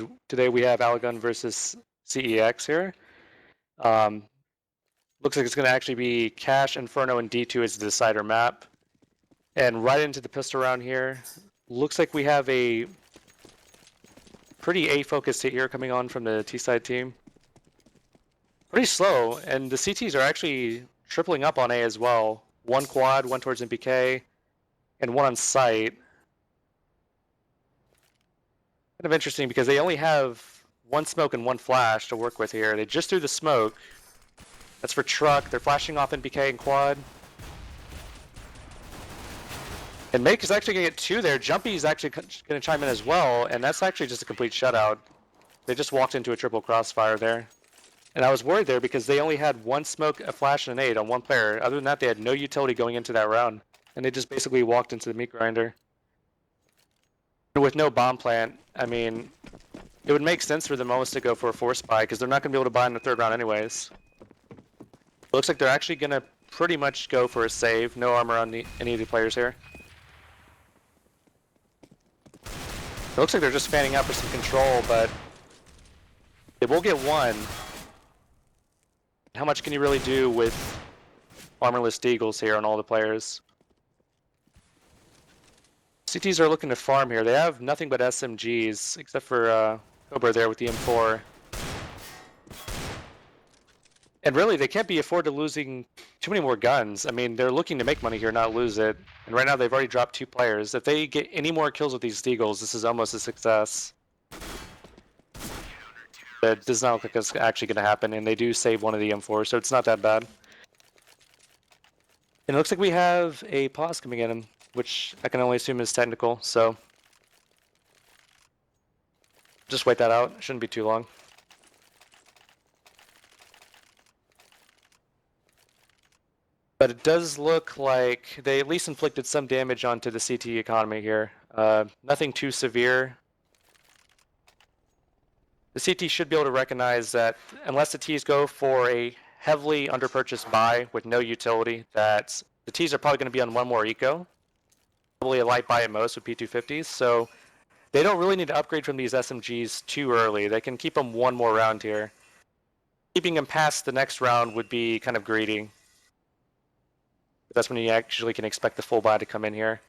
and today we have AliGon versus CEX here. Looks like it's going to actually be Cash, Inferno, and D2 as the decider map. And right into the pistol round here. Looks like we have a pretty A-focused hit here coming on from the T-side team. Pretty slow, and the CTs are actually tripling up on A as well. One quad, one towards MPK, and one on site. Kind of interesting because they only have one smoke and one flash to work with here. They just threw the smoke. That's for truck. They're flashing off NPK and quad. And Make is actually going to get two there. Jumpy is actually going to chime in as well, and that's actually just a complete shutout. They just walked into a triple crossfire there. And I was worried there because they only had one smoke, a flash, and an nade on one player. Other than that, they had no utility going into that round. And they just basically walked into the meat grinder. With no bomb plant, I mean, it would make sense for them almost to go for a force buy because they're not going to be able to buy in the third round anyways. It looks like they're actually going to pretty much go for a save. No armor on any of the players here. It looks like they're just fanning out for some control, but they will get one. How much can you really do with armorless deagles here on all the players? CTs are looking to farm here. They have nothing but SMGs, except for Cobra there with the M4. And really, they can't be afforded to losing too many more guns. I mean, they're looking to make money here, not lose it. And right now, they've already dropped 2 players. If they get any more kills with these deagles, this is almost a success. But it does not look like it's actually going to happen, and they do save one of the M4, so it's not that bad. And it looks like we have a pause coming in, which I can only assume is technical, so just wait that out. It shouldn't be too long. But it does look like they at least inflicted some damage onto the CT economy here. Nothing too severe. The CT should be able to recognize that unless the Ts go for a heavily underpurchased buy with no utility, that the Ts are probably going to be on one more eco. Probably a light buy at most with P250s, so they don't really need to upgrade from these SMGs too early. They can keep them one more round here. Keeping them past the next round would be kind of greedy. That's when you actually can expect the full buy to come in here.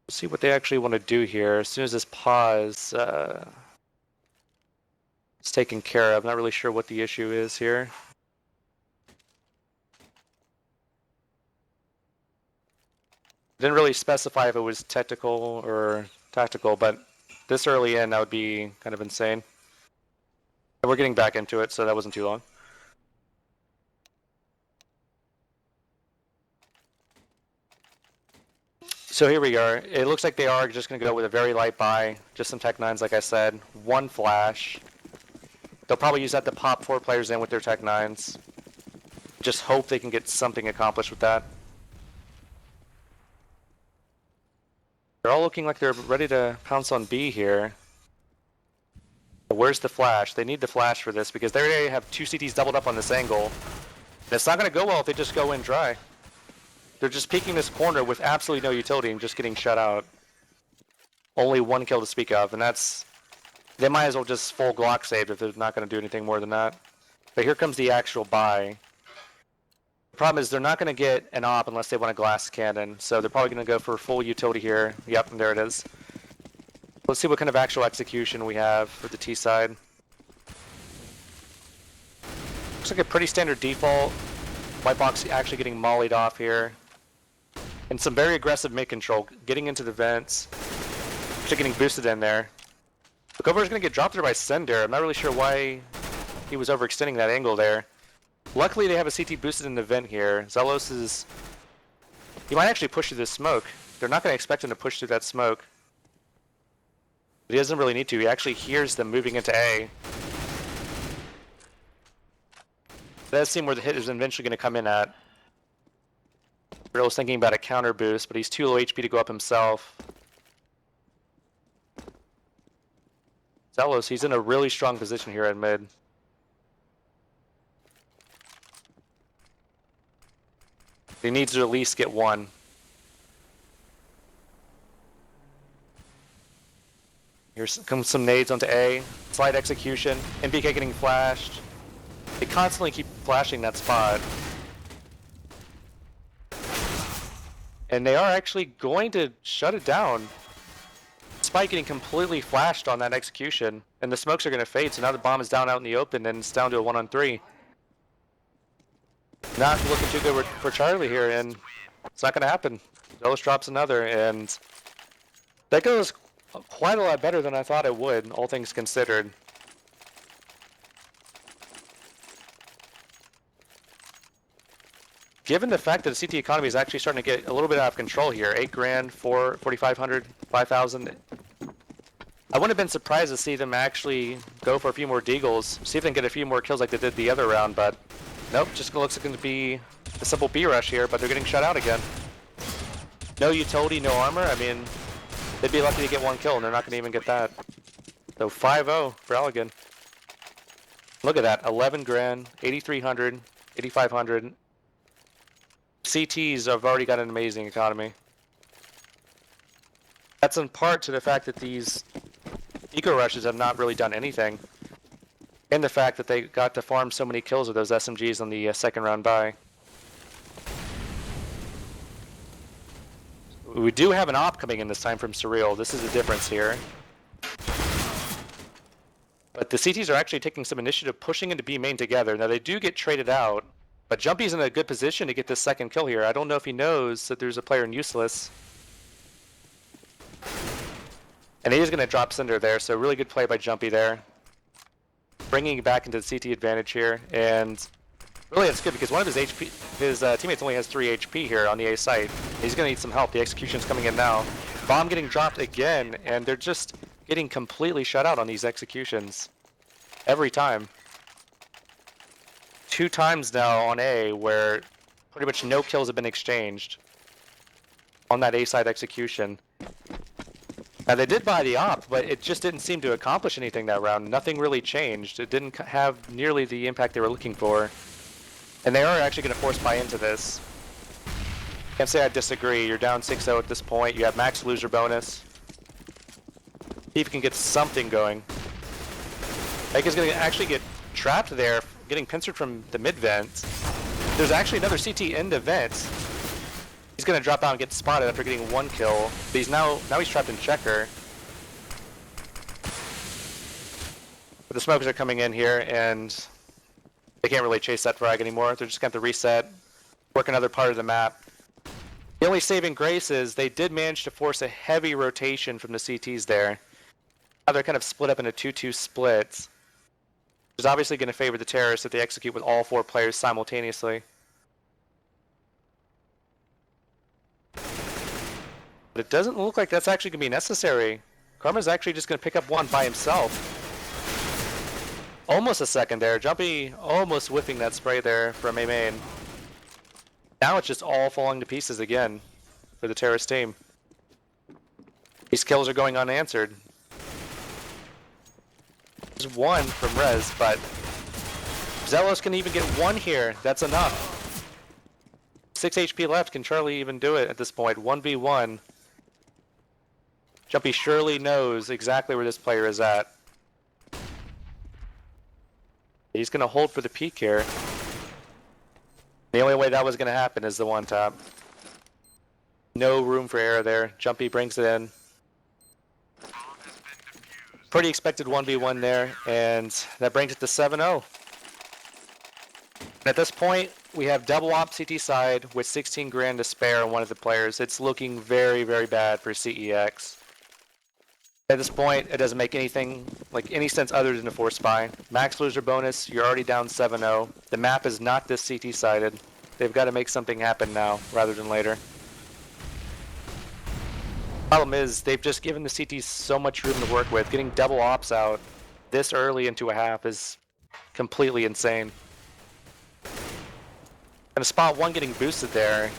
We'll see what they actually want to do here. As soon as this pause is taken care of, I'm not really sure what the issue is here. Didn't really specify if it was technical or tactical, but this early in, that would be kind of insane. And we're getting back into it, so that wasn't too long. So here we are. It looks like they are just going to go with a very light buy, just some Tech 9s like I said, one flash. They'll probably use that to pop 4 players in with their Tech 9s. Just hope they can get something accomplished with that. They're all looking like they're ready to pounce on B here. But where's the flash? They need the flash for this because they already have 2 CTs doubled up on this angle. And it's not going to go well if they just go in dry. They're just peeking this corner with absolutely no utility and just getting shut out. Only 1 kill to speak of, and that's... They might as well just full Glock save if they're not going to do anything more than that. But here comes the actual buy. The problem is they're not going to get an op unless they want a glass cannon, so they're probably going to go for full utility here. Yep, and there it is. Let's see what kind of actual execution we have for the T side. Looks like a pretty standard default. White box actually getting mollied off here. And some very aggressive mid control, getting into the vents. Actually getting boosted in there. The cover is going to get dropped there by Sender. I'm not really sure why he was overextending that angle there. Luckily they have a CT boosted in the vent here. Zelos is... He might actually push through this smoke. They're not going to expect him to push through that smoke. But he doesn't really need to. He actually hears them moving into A. That does seem where the hit is eventually going to come in at. Rill's thinking about a counter boost, but he's too low HP to go up himself. Zelos, he's in a really strong position here at mid. He needs to at least get one. Here's comes some nades onto A. Slide execution. MBK getting flashed. They constantly keep flashing that spot. And they are actually going to shut it down. Despite getting completely flashed on that execution. And the smokes are going to fade, so now the bomb is down out in the open and it's down to a 1-on-3. Not looking too good for Charlie here, and it's not going to happen. Zealous drops another, and that goes quite a lot better than I thought it would, all things considered. Given the fact that the CT economy is actually starting to get a little bit out of control here, 8 grand, 4,500, 5,000. I wouldn't have been surprised to see them actually go for a few more deagles, see if they can get a few more kills like they did the other round, but nope, just looks like it's going to be a simple B rush here, but they're getting shut out again. No utility, no armor. I mean, they'd be lucky to get one kill, and they're not going to even get that. So 5-0 for AliGon. Look at that, 11 grand, 8,300, 8,500. CTs have already got an amazing economy. That's in part to the fact that these eco rushes have not really done anything, and the fact that they got to farm so many kills with those SMGs on the second round buy. We do have an op coming in this time from Surreal. This is the difference here. But the CTs are actually taking some initiative, pushing into B main together. Now they do get traded out, but Jumpy's in a good position to get this second kill here. I don't know if he knows that there's a player in Useless. And he's going to drop Cinder there, so really good play by Jumpy there. Bringing it back into the CT advantage here, and really it's good because one of his teammates only has 3 HP here on the A site. He's going to need some help. The execution's coming in now. Bomb getting dropped again, and they're just getting completely shut out on these executions. Every time. 2 times now on A where pretty much no kills have been exchanged on that A side execution. Now they did buy the op, but it just didn't seem to accomplish anything that round. Nothing really changed. It didn't have nearly the impact they were looking for. And they are actually going to force buy into this. Can't say I disagree. You're down 6-0 at this point. You have max loser bonus. See if you can get something going. Ike is going to actually get trapped there, getting pincered from the mid vent. There's actually another CT in the vent. He's going to drop out and get spotted after getting 1 kill. But he's now he's trapped in checker. But the smokers are coming in here, and they can't really chase that frag anymore. They're just going to have to reset, work another part of the map. The only saving grace is they did manage to force a heavy rotation from the CTs there. Now they're kind of split up into 2-2 splits, which is obviously going to favor the terrorists if they execute with all 4 players simultaneously. But it doesn't look like that's actually going to be necessary. Karma's actually just going to pick up 1 by himself. Almost a second there. Jumpy almost whiffing that spray there from A main. Now it's just all falling to pieces again for the terrorist team. These kills are going unanswered. There's 1 from Rez, but Zealous can even get 1 here. That's enough. 6 HP left. Can Charlie even do it at this point? 1v1. Jumpy surely knows exactly where this player is at. He's going to hold for the peak here. The only way that was going to happen is the 1-tap. No room for error there. Jumpy brings it in. Pretty expected 1v1 there, and that brings it to 7-0. At this point, we have double op CT side with 16 grand to spare on one of the players. It's looking very, very bad for CEX. At this point, it doesn't make any sense other than a force buy. Max loser bonus, you're already down 7-0. The map is not this CT sided. They've got to make something happen now rather than later. Problem is, they've just given the CTs so much room to work with. Getting double ops out this early into a half is completely insane. And a spot 1 getting boosted there.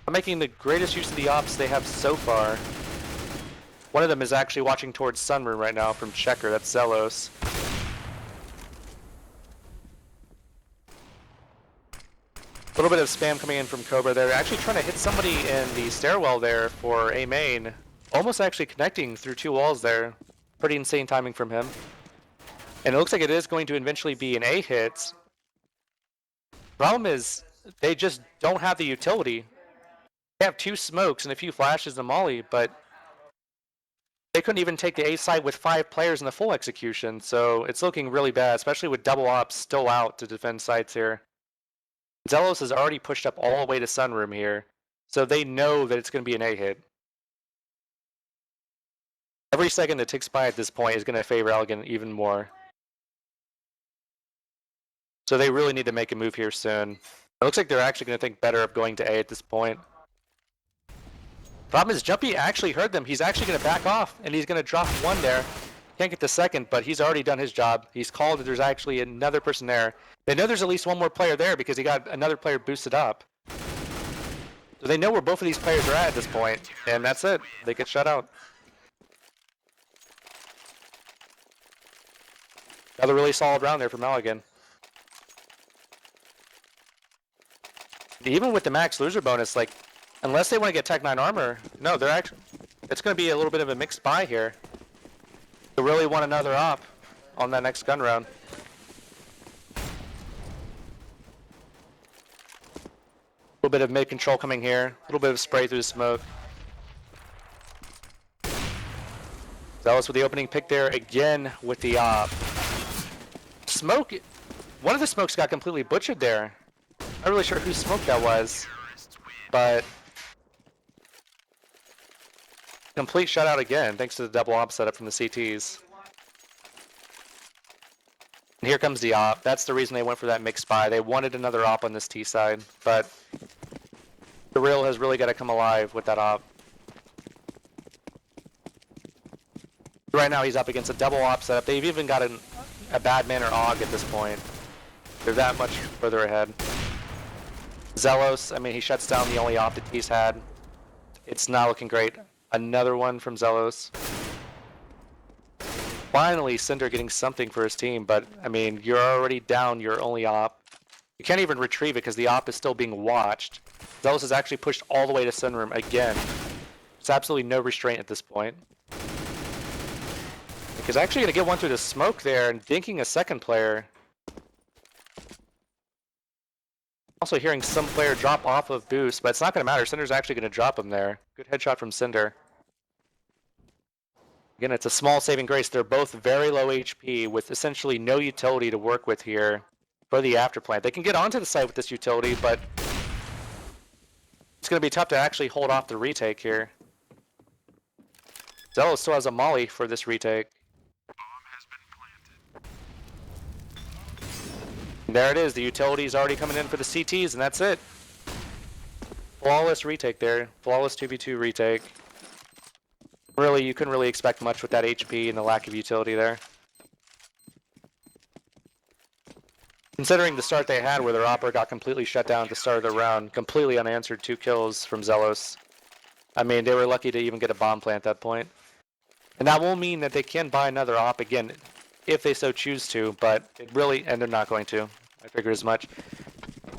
I'm making the greatest use of the ops they have so far. One of them is actually watching towards Sunroom right now from Checker. That's Zelos. A little bit of spam coming in from Cobra there. They're actually trying to hit somebody in the stairwell there for A main. almost actually connecting through 2 walls there. Pretty insane timing from him. And it looks like it is going to eventually be an A hit. Problem is, they just don't have the utility. They have 2 smokes and a few flashes and molly, but they couldn't even take the A side with 5 players in the full execution, so it's looking really bad, especially with double ops still out to defend sites here. Zelos has already pushed up all the way to Sunroom here, so they know that it's going to be an A hit. Every second that ticks by at this point is going to favor AliGon even more. So they really need to make a move here soon. It looks like they're actually going to think better of going to A at this point. Problem is, Jumpy actually heard them. He's actually going to back off, and he's going to drop 1 there. Can't get the second, but he's already done his job. He's called that there's actually another person there. They know there's at least 1 more player there because he got another player boosted up. So they know where both of these players are at this point, and that's it. They get shut out. Another really solid round there from AliGon. Even with the max loser bonus, like, unless they want to get Tech 9 armor, no, they're actually, it's going to be a little bit of a mixed buy here. They really want another op on that next gun round. A little bit of mid control coming here, a little bit of spray through the smoke. Zealous with the opening pick there again with the op. Smoke, one of the smokes got completely butchered there. Not really sure whose smoke that was, but complete shutout again, thanks to the double op setup from the CTs. And here comes the op. That's the reason they went for that mixed buy. They wanted another op on this T side, but the real has really got to come alive with that op. Right now he's up against a double op setup. They've even got a bad man or AUG at this point. They're that much further ahead. Zelos, I mean, he shuts down the only op that he's had. It's not looking great. Another one from Zelos. Finally, Cinder getting something for his team, but, I mean, you're already down your only op. You can't even retrieve it because the op is still being watched. Zelos has actually pushed all the way to Sunroom again. There's absolutely no restraint at this point. He's actually going to get one through the smoke there and dinking a second player. Also hearing some player drop off of boost, but it's not going to matter. Cinder's actually going to drop him there. Good headshot from Cinder. Again, it's a small saving grace. They're both very low HP with essentially no utility to work with here for the afterplant. They can get onto the site with this utility, but it's going to be tough to actually hold off the retake here. Zealous still has a molly for this retake. And there it is, the utility's already coming in for the CTs, and that's it. Flawless retake there, flawless 2v2 retake. Really, you couldn't really expect much with that HP and the lack of utility there. Considering the start they had where their opera got completely shut down at the start of the round, completely unanswered 2 kills from Zelos. I mean, they were lucky to even get a bomb plant at that point. And that will mean that they can buy another op again, if they so choose to, but it really, and they're not going to. I figured as much.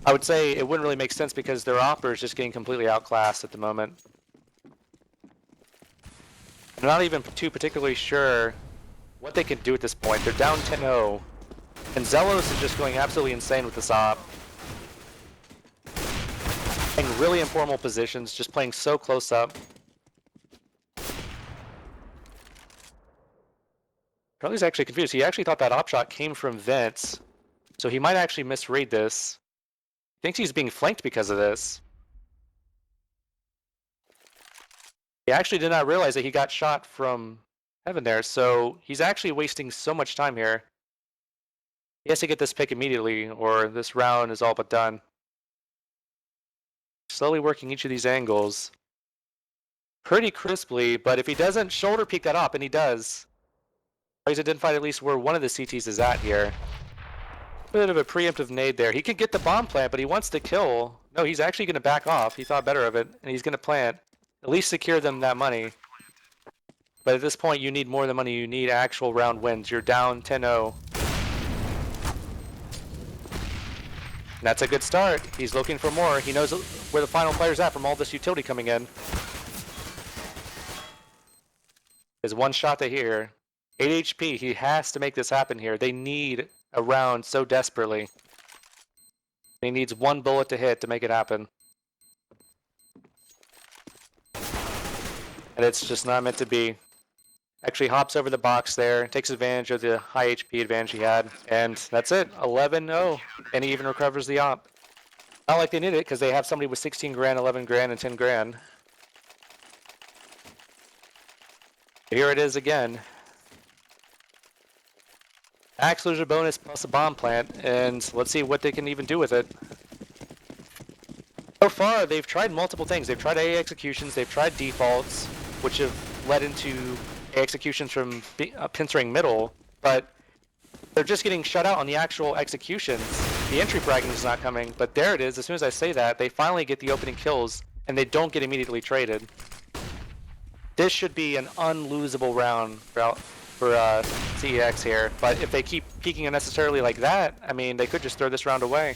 I would say it wouldn't really make sense because their opera is just getting completely outclassed at the moment. I'm not even too particularly sure what they can do at this point. They're down 10-0, and Zelos is just going absolutely insane with this op. In really informal positions, just playing so close up. Charlie's actually confused. He actually thought that op shot came from Vince, so he might actually misread this. Thinks he's being flanked because of this. He actually did not realize that he got shot from heaven there, so he's actually wasting so much time here. He has to get this pick immediately, or this round is all but done. Slowly working each of these angles pretty crisply, but if he doesn't shoulder peek that up, and he does, he's identified at least where one of the CTs is at here. Bit of a preemptive nade there. He could get the bomb plant, but he wants to kill. No, he's actually going to back off. He thought better of it, and he's going to plant. At least secure them that money. But at this point, you need more than money. You need actual round wins. You're down 10-0. That's a good start. He's looking for more. He knows where the final player's at from all this utility coming in. is one shot to here. 8 HP, he has to make this happen here. They need a round so desperately. He needs one bullet to hit to make it happen. And it's just not meant to be. Actually hops over the box there, takes advantage of the high HP advantage he had, and that's it, 11-0, and he even recovers the op. Not like they need it, because they have somebody with 16 grand, 11 grand, and 10 grand. Here it is again. Max loser bonus plus a bomb plant, and let's see what they can even do with it. So far, they've tried multiple things. They've tried A executions, they've tried defaults, which have led into executions from pincering middle, but they're just getting shut out on the actual executions. The entry fragging is not coming, but there it is. As soon as I say that, they finally get the opening kills, and they don't get immediately traded. This should be an unlosable round for CEX here, but if they keep peeking unnecessarily like that, I mean, they could just throw this round away.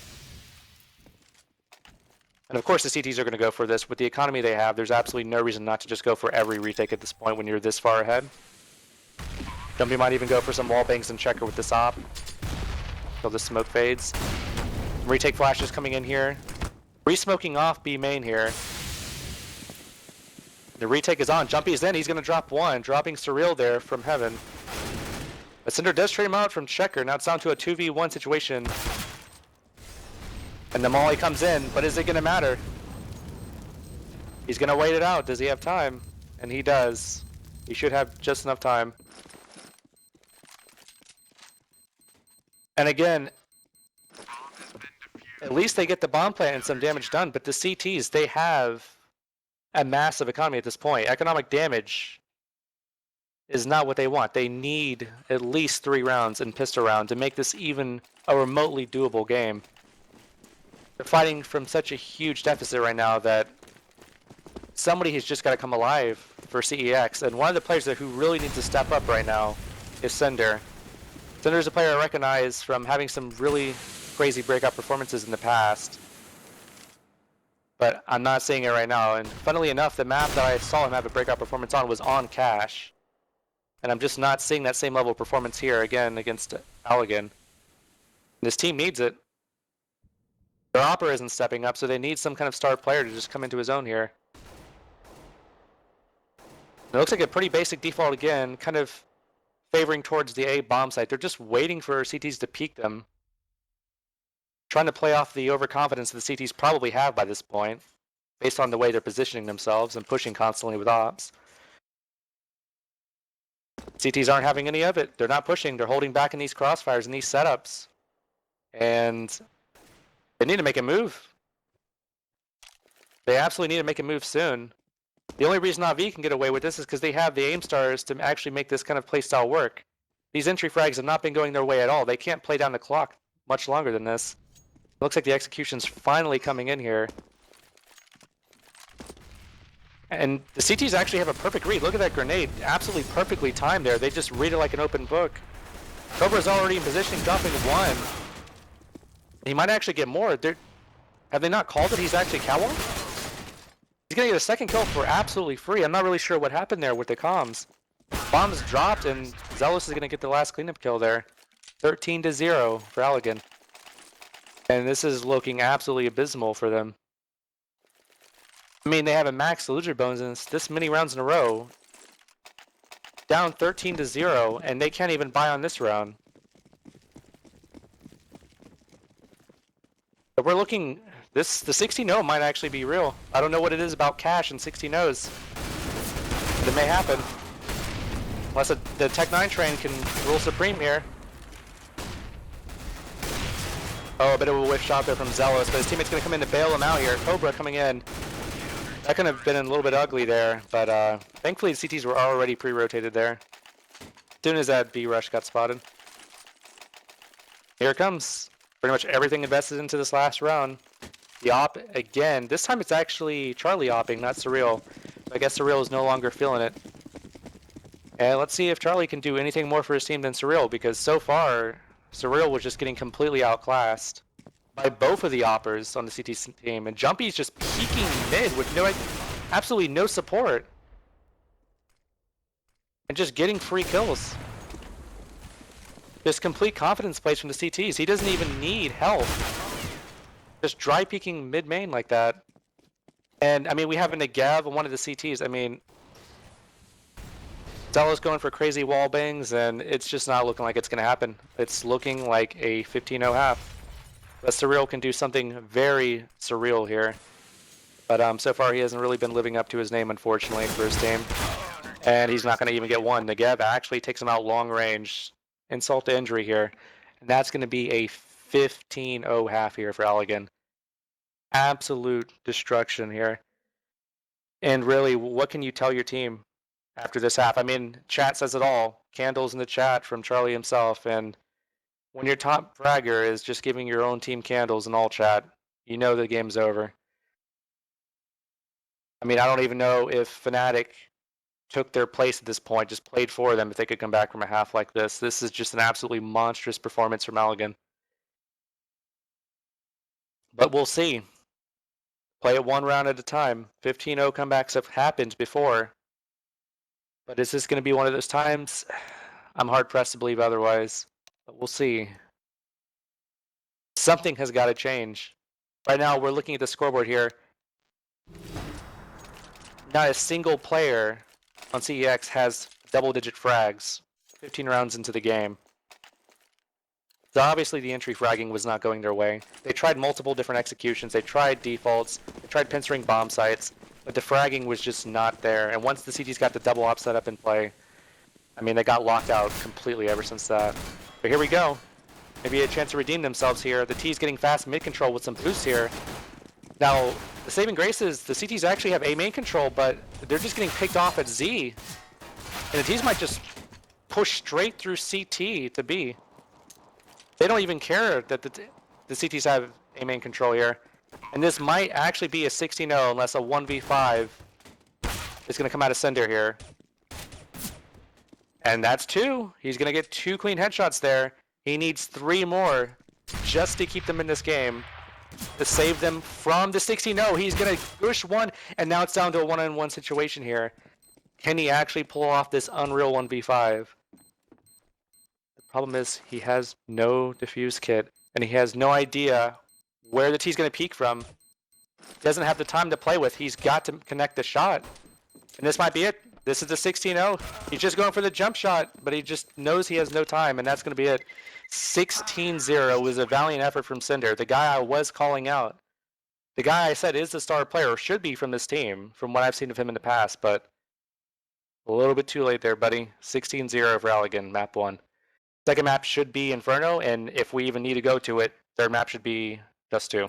And of course the CTs are going to go for this. With the economy they have, there's absolutely no reason not to just go for every retake at this point when you're this far ahead. Jumpy might even go for some wall bangs and checker with this op. Until the smoke fades. Retake flashes coming in here. Re-smoking off B main here. The retake is on. Jumpy's in. He's going to drop one. Dropping Surreal there from heaven. But Cinder does trade him out from checker. Now it's down to a 2v1 situation. And the molly comes in, but is it going to matter? He's going to wait it out. Does he have time? And he does. He should have just enough time. And again, at least they get the bomb plant and some damage done, but the CTs, they have a massive economy at this point. Economic damage is not what they want. They need at least 3 rounds in pistol round to make this even a remotely doable game. They're fighting from such a huge deficit right now that somebody has just got to come alive for CEX. And one of the players who really needs to step up right now is Cinder. Cinder is a player I recognize from having some really crazy breakout performances in the past. But I'm not seeing it right now. And funnily enough, the map that I saw him have a breakout performance on was on Cash. And I'm just not seeing that same level of performance here again against AliGon. This team needs it. Their Opera isn't stepping up, so they need some kind of star player to just come into his own here. It looks like a pretty basic default again, kind of favoring towards the A bomb site. They're just waiting for CTs to peek them. Trying to play off the overconfidence that the CTs probably have by this point, based on the way they're positioning themselves and pushing constantly with ops. CTs aren't having any of it. They're not pushing. They're holding back in these crossfires and these setups. And they need to make a move. They absolutely need to make a move soon. The only reason AV can get away with this is because they have the aim stars to actually make this kind of playstyle work. These entry frags have not been going their way at all. They can't play down the clock much longer than this. It looks like the execution's finally coming in here. And the CTs actually have a perfect read. Look at that grenade. Absolutely perfectly timed there. They just read it like an open book. Cobra's already in position, dropping one. He might actually get more. Have they not called it? He's actually catwalk? He's going to get a second kill for absolutely free. I'm not really sure what happened there with the comms. Bombs dropped, and Zealous is going to get the last cleanup kill there. 13-0 for AliGon. And this is looking absolutely abysmal for them. I mean, they have a max loser bonus this many rounds in a row. Down 13-0, and they can't even buy on this round. But we're looking, the 60-0 might actually be real. I don't know what it is about Cash and 60-0s. But it may happen. Unless the Tech 9 train can rule supreme here. Oh, a bit of a whiff shot there from Zealous, but his teammate's going to come in to bail him out here. Cobra coming in. That could have been a little bit ugly there, but thankfully the CTs were already pre-rotated there. As soon as that B rush got spotted. Here it comes. Pretty much everything invested into this last round. The op again. This time it's actually Charlie opping, not Surreal. I guess Surreal is no longer feeling it. And let's see if Charlie can do anything more for his team than Surreal, because so far Surreal was just getting completely outclassed by both of the oppers on the CT team, and Jumpy's just peeking mid with absolutely no support. and just getting free kills. Just complete confidence plays from the CTs. He doesn't even need help. Just dry peeking mid main like that. And I mean, we have a Negev on one of the CTs. I mean, Zella's going for crazy wall bangs, and it's just not looking like it's going to happen. It's looking like a 15-0 half. But Surreal can do something very surreal here. But so far, he hasn't really been living up to his name, unfortunately, for his team. And he's not going to even get one. Negev actually takes him out long range. Insult to injury here. And that's going to be a 15-0 half here for AliGon. Absolute destruction here. And really, what can you tell your team after this half? I mean, chat says it all. Candles in the chat from Charlie himself. And when your top fragger is just giving your own team candles in all chat, you know the game's over. I mean, I don't even know if Fnatic took their place at this point, just played for them if they could come back from a half like this. This is just an absolutely monstrous performance from AliGon. But we'll see. Play it one round at a time. 15-0 comebacks have happened before. But is this going to be one of those times? I'm hard-pressed to believe otherwise. But we'll see. Something has got to change. Right now, we're looking at the scoreboard here. Not a single player on CEX has double-digit frags 15 rounds into the game. So obviously the entry fragging was not going their way. They tried multiple different executions. They tried defaults. They tried pincering bomb sites. But the fragging was just not there. And once the CTs got the double op set up in play, I mean, they got locked out completely ever since that. But here we go. Maybe a chance to redeem themselves here. The T's getting fast mid control with some boosts here. Now, the saving grace is the CTs actually have A main control, but they're just getting picked off at Z. And the T's might just push straight through CT to B. They don't even care that the CTs have A main control here. And this might actually be a 16-0 unless a 1v5 is going to come out of Cinder here. And that's 2. He's going to get 2 clean headshots there. He needs 3 more just to keep them in this game, to save them from the 16-0. He's going to push 1, and now it's down to a 1-on-1 situation here. Can he actually pull off this unreal 1v5? The problem is he has no defuse kit, and he has no idea where the T's going to peek from. He doesn't have the time to play with. He's got to connect the shot. And this might be it. This is the 16-0. He's just going for the jump shot, but he just knows he has no time, and that's going to be it. 16-0 was a valiant effort from Cinder, the guy I was calling out. The guy I said is the star player, or should be from this team, from what I've seen of him in the past, but a little bit too late there, buddy. 16-0 for AliGon, map 1. Second map should be Inferno, and if we even need to go to it, third map should be Dust 2.